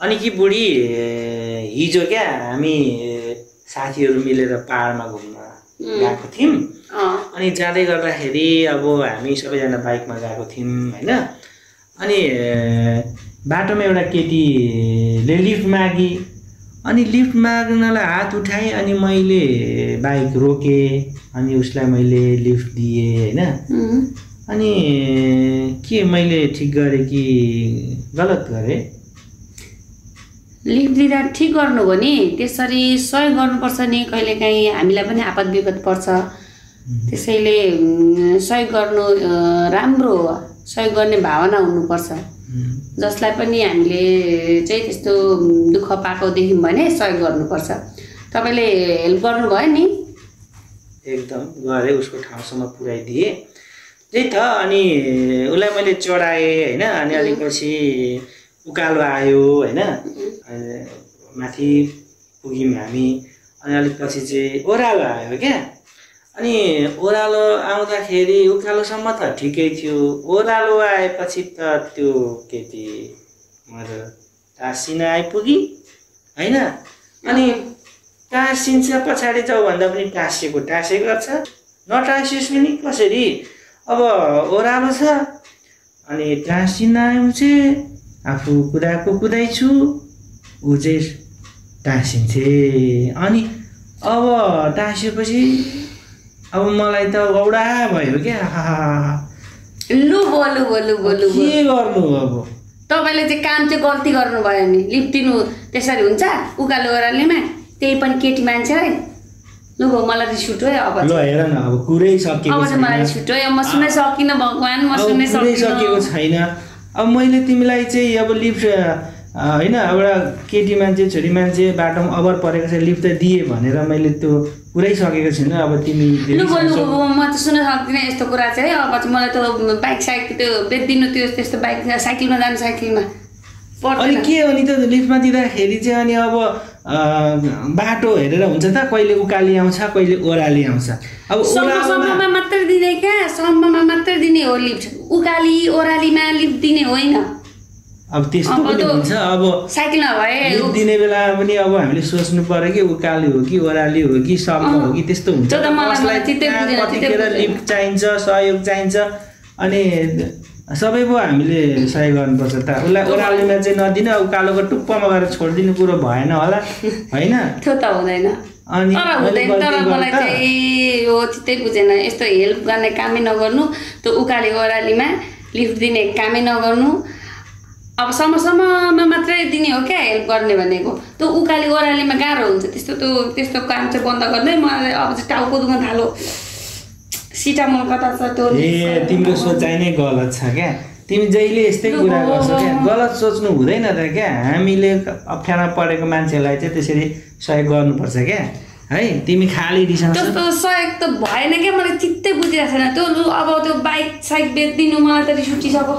अनि कि बुढी हिजो क्या हामी साथीहरू मिलेर पहाडमा घुम्न गएको थियौँ। अनि जाँदै गर्दाखेरि अब हामी सबैजना बाइकमा गएको थियौँ होइन। अनि बाटोमा एउटा केटीले लिफ्ट मागी। अनि लिफ्ट माग्नलाई हात उठाएँ अनि मैले बाइक रोकेँ अनि उसलाई मैले लिफ्ट दिएँ होइन। अनि के मैले ठिक गरेँ कि गलत गरेँ? लिफ्ट दिँदा ठिक गर्नु हो नि, त्यसरी सहयोग गर्नुपर्छ नि। कहिलेकाहीँ हामीलाई पनि आपद विपद पर्छ, त्यसैले सहयोग गर्नु राम्रो हो। सहयोग गर्ने भावना हुनुपर्छ। जसलाई पनि हामीले चाहिँ त्यस्तो दुःख पाएको देख्यौँ भने सहयोग गर्नुपर्छ। तपाईँले हेल्प गर्नुभयो नि? एकदम गरेँ, उसको ठाउँसम्म पुर्याइदिएँ त्यही त। अनि उसलाई मैले चढाएँ होइन। अनि अलिक पछि उकालो आयो होइन। माथि पुग्यौँ हामी। अनि अलिक पछि चाहिँ ओह्रालो आयो क्या। अनि ओह्रालो आउँदाखेरि उकालोसम्म त ठिकै थियो, ओह्रालो आएपछि त त्यो केटी मेरो टाँसिन आइपुगी होइन। अनि टाँसिन्छ पछाडि जाऊ भन्दा पनि टाँसेको गर्छ, नटाँसियोस् पनि कसरी। अब ओह्रालो छ अनि टाँसिन आयो चाहिँ आफू कुदाएको कुदाइछु, ऊ चाहिँ टाँसिन्छे। अनि अब टाँसिएपछि अब मलाई त गौडा भयो क्या। लु बोलु बोलु बोलु के गर्नु अब? तपाईँले चाहिँ काम चाहिँ गल्ती गर्नुभयो नि। लिफ्ट दिनु त्यसरी हुन्छ उकालो ओह्रालीमा, त्यही पनि केटी मान्छेलाई। लु भयो, मलाई रिस उठ्यो है अब। ल हेर न, अब कुरै सकिएको अब चाहिँ मलाई रिस उठ्यो। म सुन्नै सकिनँ भगवान्, म सुन्नै सकेको छैन। अब मैले तिमीलाई चाहिँ अब लिफ्ट होइन, एउटा केटी मान्छे छोरी मान्छे बाटोमा अभर परेको छ लिफ्ट त दिएँ भनेर मैले त्यो पुरै सकेको छैन। अब तिमी म त सुन्न सक्दिनँ यस्तो कुरा चाहिँ। अब चाहिँ मलाई त बाइक साइकल त्यो बेचिदिनु, त्यो त्यस्तो बाइक साइकलमा जानु, साइकलमा अनि के हो नि त लिफ्टमा दिँदाखेरि चाहिँ। अनि अब बाटो हेरेर हुन्छ त, कहिले उकाली आउँछ कहिले ओह्राली आउँछ। अब सम्ममा मात्रै दिने क्या, सम्ममा मात्रै दिने हो लिफ्ट, उकाली ओह्रालीमा लिफ्ट दिने होइन। अब त्यस्तो पनि हुन्छ। अब साइकलमा भए लिफ्ट दिने बेलामा पनि अब हामीले सोच्नु पर्यो कि उकाली हो कि ओह्राली हो कि सम्म हो कि, त्यस्तो हुन्छ। कतिखेर लिफ्ट चाहिन्छ, सहयोग चाहिन्छ। अनि सबै पो हामीले सहयोग गर्नुपर्छ त। उसलाई ओह्रालीमा चाहिँ नदिनु, उकालोको टुप्पोमा गएर छोडिदिनु कुरो भएन होला होइन? त्यो त हुँदैन। अनि तर मलाई चाहिँ यो चित्तै बुझेन, यस्तो हेल्प गर्ने कामै नगर्नु, त्यो उकाली ओह्रालीमा लिफ्ट दिने कामै नगर्नु। अब सम्ममा मात्रै दिने हो क्या हेल्प गर्ने भनेको। त्यो उकाली ओह्रालीमा गाह्रो हुन्छ। त्यस्तो काम चाहिँ बन्द गर्दै मलाई अब चाहिँ टाउको दुख्न थाल्यो। सिटामोल कता छ त्यो? ए तिम्रो सोचाइ नै गलत छ क्या। तिमी जहिले यस्तै कुरा गर्छौ क्या। गलत सोच्नु हुँदैन त क्या। हामीले अप्ठ्यारो परेको मान्छेलाई चाहिँ त्यसरी सहयोग गर्नुपर्छ क्या है। तिमी खाली रिसाउँछौ। त्यस्तो सहयोग त भएन क्या, मलाई चित्तै बुझिरहेको छैन त्यो। अब त्यो बाइक साइक बेचिदिनु, मलाई त रिस उठिसक्यो।